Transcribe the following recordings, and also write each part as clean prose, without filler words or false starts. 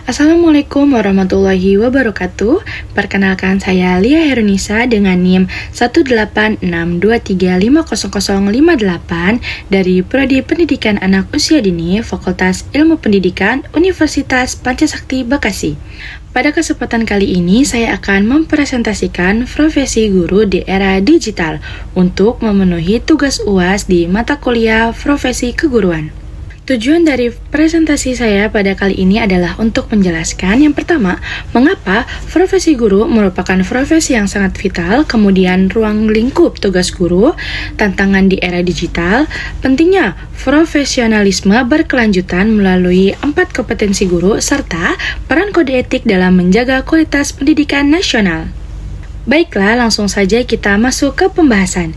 Assalamualaikum warahmatullahi wabarakatuh. Perkenalkan, saya Lia Herunisa dengan NIM 18623500058 dari Prodi Pendidikan Anak Usia Dini, Fakultas Ilmu Pendidikan, Universitas Pancasakti, Bekasi. Pada kesempatan kali ini, saya akan mempresentasikan profesi guru di era digital untuk memenuhi tugas UAS di mata kuliah profesi keguruan. Tujuan dari presentasi saya pada kali ini adalah untuk menjelaskan yang pertama, mengapa profesi guru merupakan profesi yang sangat vital, kemudian ruang lingkup tugas guru, tantangan di era digital, pentingnya profesionalisme berkelanjutan melalui 4 kompetensi guru, serta peran kode etik dalam menjaga kualitas pendidikan nasional. Baiklah, langsung saja kita masuk ke pembahasan.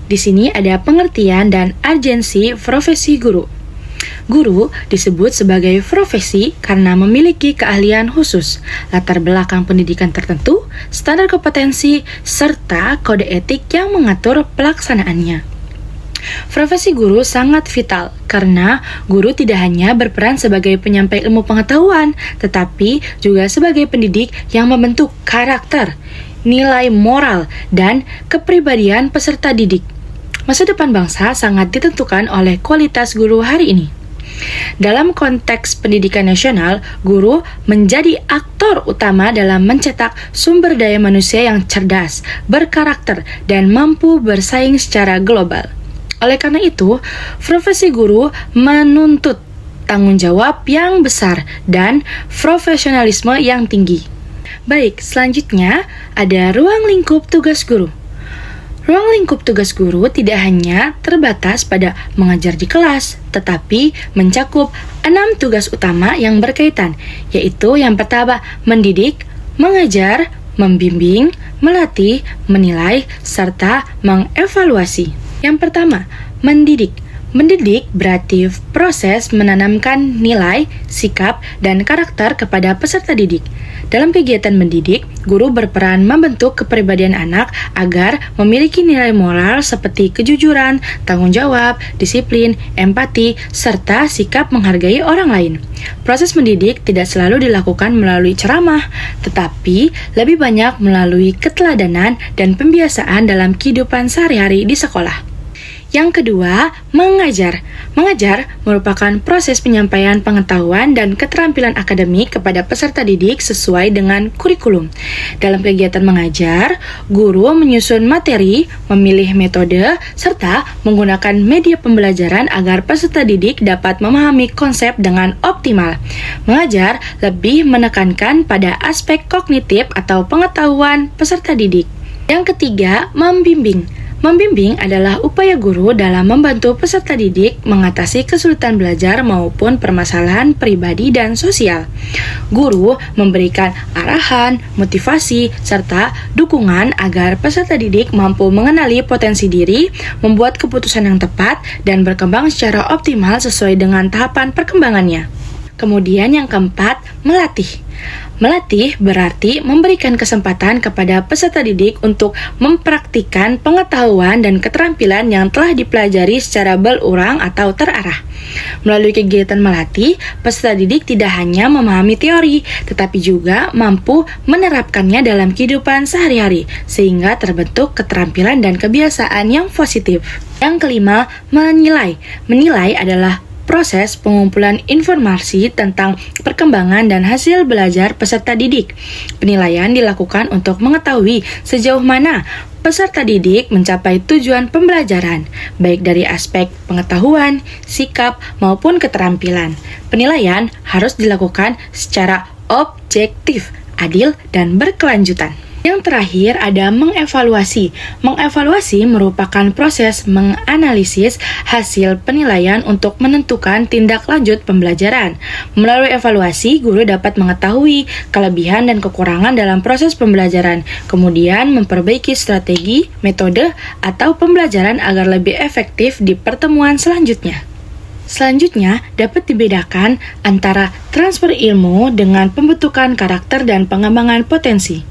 Di sini ada pengertian dan urgensi profesi guru. Guru disebut sebagai profesi karena memiliki keahlian khusus, latar belakang pendidikan tertentu, standar kompetensi, serta kode etik yang mengatur pelaksanaannya. Profesi guru sangat vital karena guru tidak hanya berperan sebagai penyampai ilmu pengetahuan, tetapi juga sebagai pendidik yang membentuk karakter, nilai moral, dan kepribadian peserta didik. Masa depan bangsa sangat ditentukan oleh kualitas guru hari ini. Dalam konteks pendidikan nasional, guru menjadi aktor utama dalam mencetak sumber daya manusia yang cerdas, berkarakter, dan mampu bersaing secara global. Oleh karena itu, profesi guru menuntut tanggung jawab yang besar dan profesionalisme yang tinggi. Baik, selanjutnya ada ruang lingkup tugas guru. Ruang lingkup tugas guru tidak hanya terbatas pada mengajar di kelas, tetapi mencakup 6 tugas utama yang berkaitan, yaitu yang pertama, mendidik, mengajar, membimbing, melatih, menilai, serta mengevaluasi. Yang pertama, mendidik. Mendidik berarti proses menanamkan nilai, sikap, dan karakter kepada peserta didik. Dalam kegiatan mendidik, guru berperan membentuk kepribadian anak agar memiliki nilai moral seperti kejujuran, tanggung jawab, disiplin, empati, serta sikap menghargai orang lain. Proses mendidik tidak selalu dilakukan melalui ceramah, tetapi lebih banyak melalui keteladanan dan pembiasaan dalam kehidupan sehari-hari di sekolah. Yang kedua, mengajar. Mengajar merupakan proses penyampaian pengetahuan dan keterampilan akademik kepada peserta didik sesuai dengan kurikulum. Dalam kegiatan mengajar, guru menyusun materi, memilih metode, serta menggunakan media pembelajaran agar peserta didik dapat memahami konsep dengan optimal. Mengajar lebih menekankan pada aspek kognitif atau pengetahuan peserta didik. Yang ketiga, membimbing. Membimbing adalah upaya guru dalam membantu peserta didik mengatasi kesulitan belajar maupun permasalahan pribadi dan sosial. Guru memberikan arahan, motivasi, serta dukungan agar peserta didik mampu mengenali potensi diri, membuat keputusan yang tepat, dan berkembang secara optimal sesuai dengan tahapan perkembangannya. Kemudian yang keempat, melatih. Melatih berarti memberikan kesempatan kepada peserta didik untuk mempraktikkan pengetahuan dan keterampilan yang telah dipelajari secara berulang atau terarah. Melalui kegiatan melatih, peserta didik tidak hanya memahami teori, tetapi juga mampu menerapkannya dalam kehidupan sehari-hari, sehingga terbentuk keterampilan dan kebiasaan yang positif. Yang kelima, menilai. Menilai adalah proses pengumpulan informasi tentang perkembangan dan hasil belajar peserta didik. Penilaian dilakukan untuk mengetahui sejauh mana peserta didik mencapai tujuan pembelajaran, baik dari aspek pengetahuan, sikap, maupun keterampilan. Penilaian harus dilakukan secara objektif, adil, dan berkelanjutan. Yang terakhir ada mengevaluasi. Mengevaluasi merupakan proses menganalisis hasil penilaian untuk menentukan tindak lanjut pembelajaran. Melalui evaluasi, guru dapat mengetahui kelebihan dan kekurangan dalam proses pembelajaran, kemudian memperbaiki strategi, metode, atau pembelajaran agar lebih efektif di pertemuan selanjutnya. Selanjutnya, dapat dibedakan antara transfer ilmu dengan pembentukan karakter dan pengembangan potensi.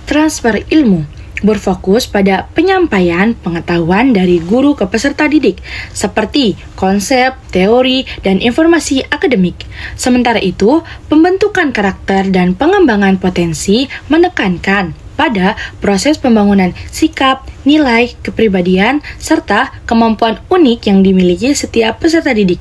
Transfer ilmu. berfokus pada penyampaian pengetahuan dari guru ke peserta didik, seperti konsep, teori, dan informasi akademik. Sementara itu, pembentukan karakter dan pengembangan potensi menekankan pada proses pembangunan sikap, nilai, kepribadian, serta kemampuan unik yang dimiliki setiap peserta didik.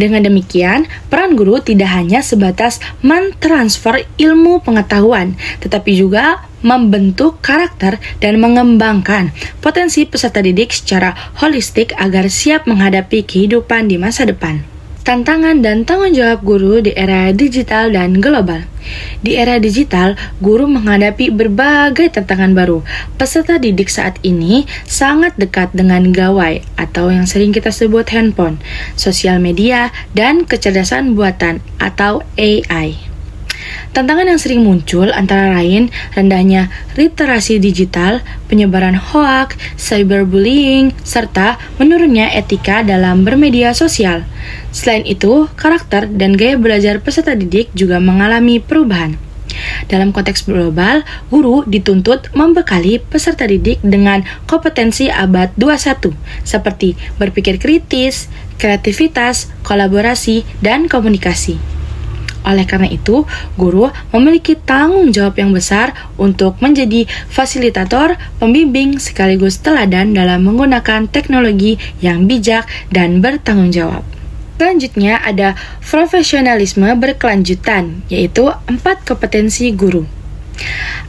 Dengan demikian, peran guru tidak hanya sebatas mentransfer ilmu pengetahuan, tetapi juga membentuk karakter dan mengembangkan potensi peserta didik secara holistik agar siap menghadapi kehidupan di masa depan. Tantangan dan tanggung jawab guru di era digital dan global. Di era digital, guru menghadapi berbagai tantangan baru. Peserta didik saat ini sangat dekat dengan gawai atau yang sering kita sebut handphone, sosial media, dan kecerdasan buatan atau AI. Tantangan yang sering muncul antara lain rendahnya literasi digital, penyebaran hoaks, cyberbullying, serta menurunnya etika dalam bermedia sosial. Selain itu, karakter dan gaya belajar peserta didik juga mengalami perubahan. Dalam konteks global, guru dituntut membekali peserta didik dengan kompetensi abad 21, seperti berpikir kritis, kreativitas, kolaborasi, dan komunikasi. Oleh karena itu, guru memiliki tanggung jawab yang besar untuk menjadi fasilitator, pembimbing, sekaligus teladan dalam menggunakan teknologi yang bijak dan bertanggung jawab. Selanjutnya ada profesionalisme berkelanjutan, yaitu 4 kompetensi guru.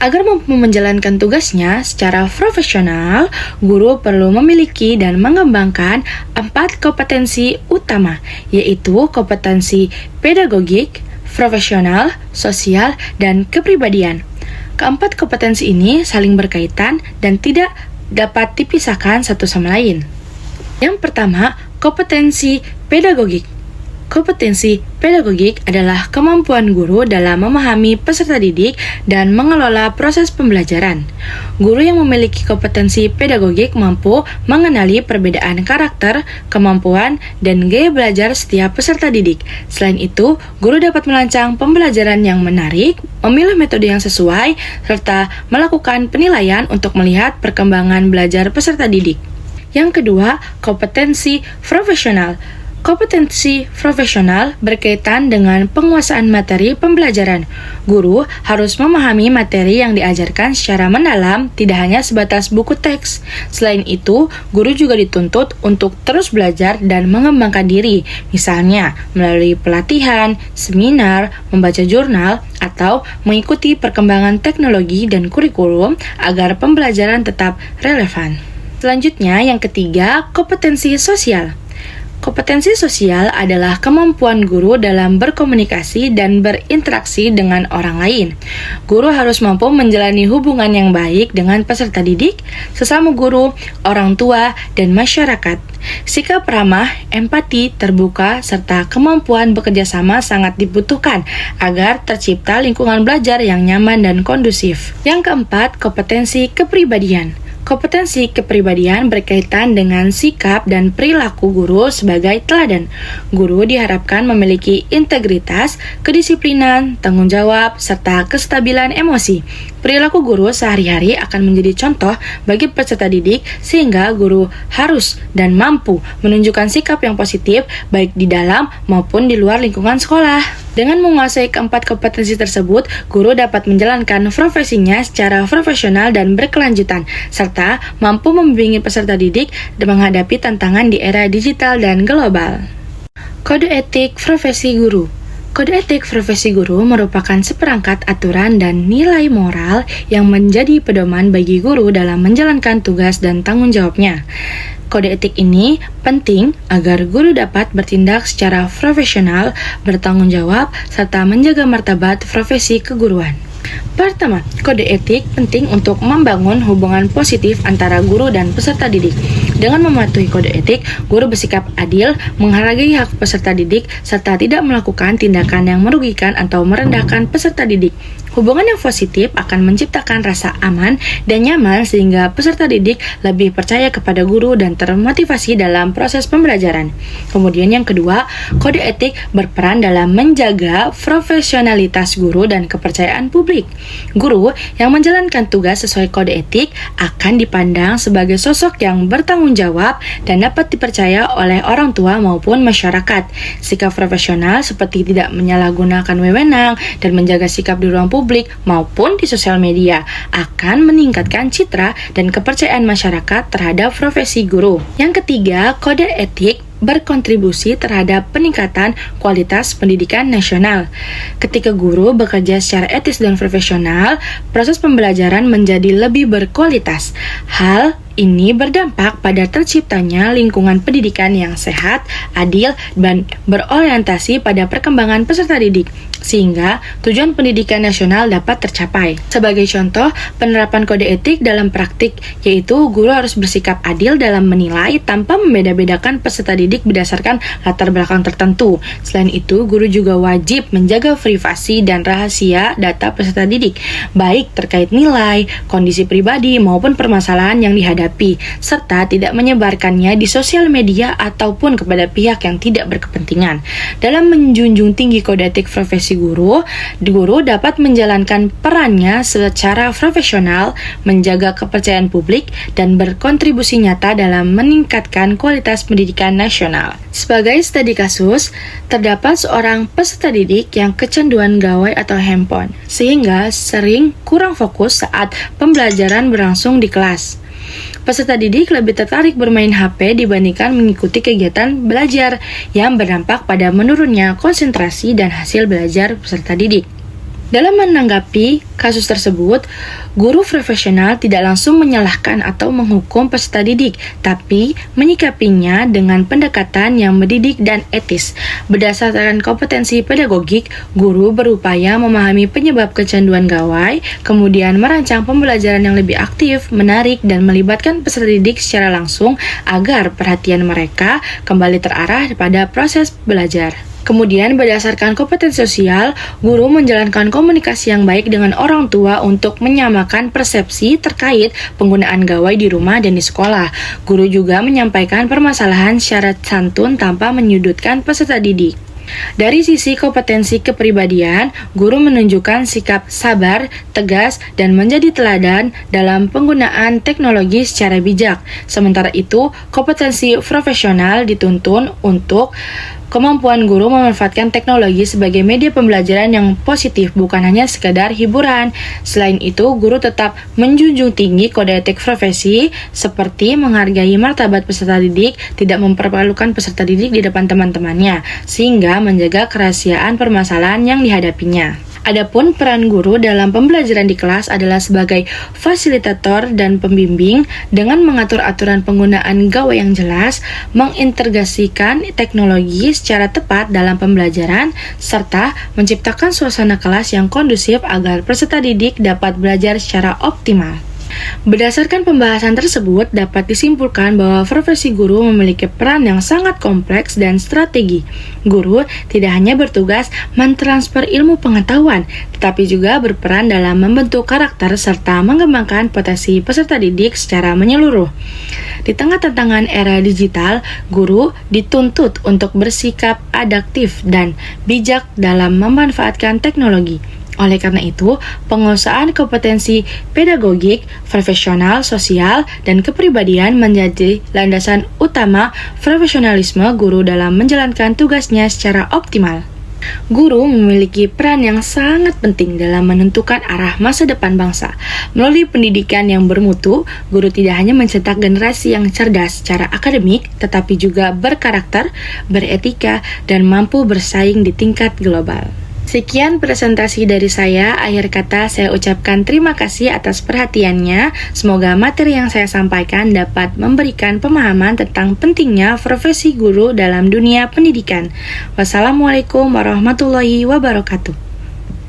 Agar mampu menjalankan tugasnya secara profesional, guru perlu memiliki dan mengembangkan 4 kompetensi utama, yaitu kompetensi pedagogik, profesional, sosial, dan kepribadian. Keempat kompetensi ini saling berkaitan dan tidak dapat dipisahkan satu sama lain. Yang pertama, kompetensi pedagogik. Kompetensi pedagogik adalah kemampuan guru dalam memahami peserta didik dan mengelola proses pembelajaran. Guru yang memiliki kompetensi pedagogik mampu mengenali perbedaan karakter, kemampuan, dan gaya belajar setiap peserta didik. Selain itu, guru dapat merancang pembelajaran yang menarik, memilih metode yang sesuai, serta melakukan penilaian untuk melihat perkembangan belajar peserta didik. Yang kedua, kompetensi profesional. Kompetensi profesional berkaitan dengan penguasaan materi pembelajaran. Guru harus memahami materi yang diajarkan secara mendalam, tidak hanya sebatas buku teks. Selain itu, guru juga dituntut untuk terus belajar dan mengembangkan diri, misalnya melalui pelatihan, seminar, membaca jurnal, atau mengikuti perkembangan teknologi dan kurikulum agar pembelajaran tetap relevan. Selanjutnya, yang ketiga, kompetensi sosial. Kompetensi sosial adalah kemampuan guru dalam berkomunikasi dan berinteraksi dengan orang lain. Guru harus mampu menjalani hubungan yang baik dengan peserta didik, sesama guru, orang tua, dan masyarakat. Sikap ramah, empati, terbuka, serta kemampuan bekerja sama sangat dibutuhkan agar tercipta lingkungan belajar yang nyaman dan kondusif. Yang keempat, kompetensi kepribadian. Kompetensi kepribadian berkaitan dengan sikap dan perilaku guru sebagai teladan. Guru diharapkan memiliki integritas, kedisiplinan, tanggung jawab, serta kestabilan emosi. Perilaku guru sehari-hari akan menjadi contoh bagi peserta didik sehingga guru harus dan mampu menunjukkan sikap yang positif baik di dalam maupun di luar lingkungan sekolah. Dengan menguasai keempat kompetensi tersebut, guru dapat menjalankan profesinya secara profesional dan berkelanjutan, serta mampu membimbing peserta didik dan menghadapi tantangan di era digital dan global. Kode etik profesi guru. Kode etik profesi guru merupakan seperangkat aturan dan nilai moral yang menjadi pedoman bagi guru dalam menjalankan tugas dan tanggung jawabnya. Kode etik ini penting agar guru dapat bertindak secara profesional, bertanggung jawab, serta menjaga martabat profesi keguruan. Pertama, kode etik penting untuk membangun hubungan positif antara guru dan peserta didik. Dengan mematuhi kode etik, guru bersikap adil, menghargai hak peserta didik, serta tidak melakukan tindakan yang merugikan atau merendahkan peserta didik. Hubungan yang positif akan menciptakan rasa aman dan nyaman sehingga peserta didik lebih percaya kepada guru dan termotivasi dalam proses pembelajaran. Kemudian yang kedua, kode etik berperan dalam menjaga profesionalitas guru dan kepercayaan publik. Guru yang menjalankan tugas sesuai kode etik akan dipandang sebagai sosok yang bertanggung jawab dan dapat dipercaya oleh orang tua maupun masyarakat. Sikap profesional seperti tidak menyalahgunakan wewenang dan menjaga sikap di ruang publik maupun di sosial media akan meningkatkan citra dan kepercayaan masyarakat terhadap profesi guru. Yang ketiga, kode etik berkontribusi terhadap peningkatan kualitas pendidikan nasional. Ketika guru bekerja secara etis dan profesional, proses pembelajaran menjadi lebih berkualitas. Hal ini berdampak pada terciptanya lingkungan pendidikan yang sehat, adil, dan berorientasi pada perkembangan peserta didik, sehingga tujuan pendidikan nasional dapat tercapai. Sebagai contoh, penerapan kode etik dalam praktik, yaitu guru harus bersikap adil dalam menilai tanpa membeda-bedakan peserta didik berdasarkan latar belakang tertentu. Selain itu, guru juga wajib menjaga privasi dan rahasia data peserta didik, baik terkait nilai, kondisi pribadi, maupun permasalahan yang dihadapi, serta tidak menyebarkannya di sosial media ataupun kepada pihak yang tidak berkepentingan. Dalam menjunjung tinggi kode etik profesi guru dapat menjalankan perannya secara profesional, menjaga kepercayaan publik, dan berkontribusi nyata dalam meningkatkan kualitas pendidikan nasional. Sebagai studi kasus, terdapat seorang peserta didik yang kecanduan gawai atau handphone, sehingga sering kurang fokus saat pembelajaran berlangsung di kelas. Peserta didik lebih tertarik bermain HP dibandingkan mengikuti kegiatan belajar yang berdampak pada menurunnya konsentrasi dan hasil belajar peserta didik. Dalam menanggapi kasus tersebut, guru profesional tidak langsung menyalahkan atau menghukum peserta didik, tapi menyikapinya dengan pendekatan yang mendidik dan etis. Berdasarkan kompetensi pedagogik, guru berupaya memahami penyebab kecanduan gawai, kemudian merancang pembelajaran yang lebih aktif, menarik, dan melibatkan peserta didik secara langsung agar perhatian mereka kembali terarah pada proses belajar. Kemudian berdasarkan kompetensi sosial, guru menjalankan komunikasi yang baik dengan orang tua untuk menyamakan persepsi terkait penggunaan gawai di rumah dan di sekolah. Guru juga menyampaikan permasalahan secara santun tanpa menyudutkan peserta didik. Dari sisi kompetensi kepribadian, guru menunjukkan sikap sabar, tegas, dan menjadi teladan dalam penggunaan teknologi secara bijak. Sementara itu, kompetensi profesional dituntun untuk kemampuan guru memanfaatkan teknologi sebagai media pembelajaran yang positif, bukan hanya sekadar hiburan. Selain itu, guru tetap menjunjung tinggi kode etik profesi seperti menghargai martabat peserta didik, tidak mempermalukan peserta didik di depan teman-temannya, sehingga menjaga kerahasiaan permasalahan yang dihadapinya. Adapun peran guru dalam pembelajaran di kelas adalah sebagai fasilitator dan pembimbing dengan mengatur aturan penggunaan gawai yang jelas, mengintegrasikan teknologi secara tepat dalam pembelajaran, serta menciptakan suasana kelas yang kondusif agar peserta didik dapat belajar secara optimal. Berdasarkan pembahasan tersebut, dapat disimpulkan bahwa profesi guru memiliki peran yang sangat kompleks dan strategi. Guru tidak hanya bertugas mentransfer ilmu pengetahuan, tetapi juga berperan dalam membentuk karakter serta mengembangkan potensi peserta didik secara menyeluruh. Di tengah tantangan era digital, guru dituntut untuk bersikap adaptif dan bijak dalam memanfaatkan teknologi. Oleh karena itu, penguasaan kompetensi pedagogik, profesional, sosial, dan kepribadian menjadi landasan utama profesionalisme guru dalam menjalankan tugasnya secara optimal. Guru memiliki peran yang sangat penting dalam menentukan arah masa depan bangsa. Melalui pendidikan yang bermutu, guru tidak hanya mencetak generasi yang cerdas secara akademik, tetapi juga berkarakter, beretika, dan mampu bersaing di tingkat global. Sekian presentasi dari saya. Akhir kata saya ucapkan terima kasih atas perhatiannya. Semoga materi yang saya sampaikan dapat memberikan pemahaman tentang pentingnya profesi guru dalam dunia pendidikan. Wassalamualaikum warahmatullahi wabarakatuh.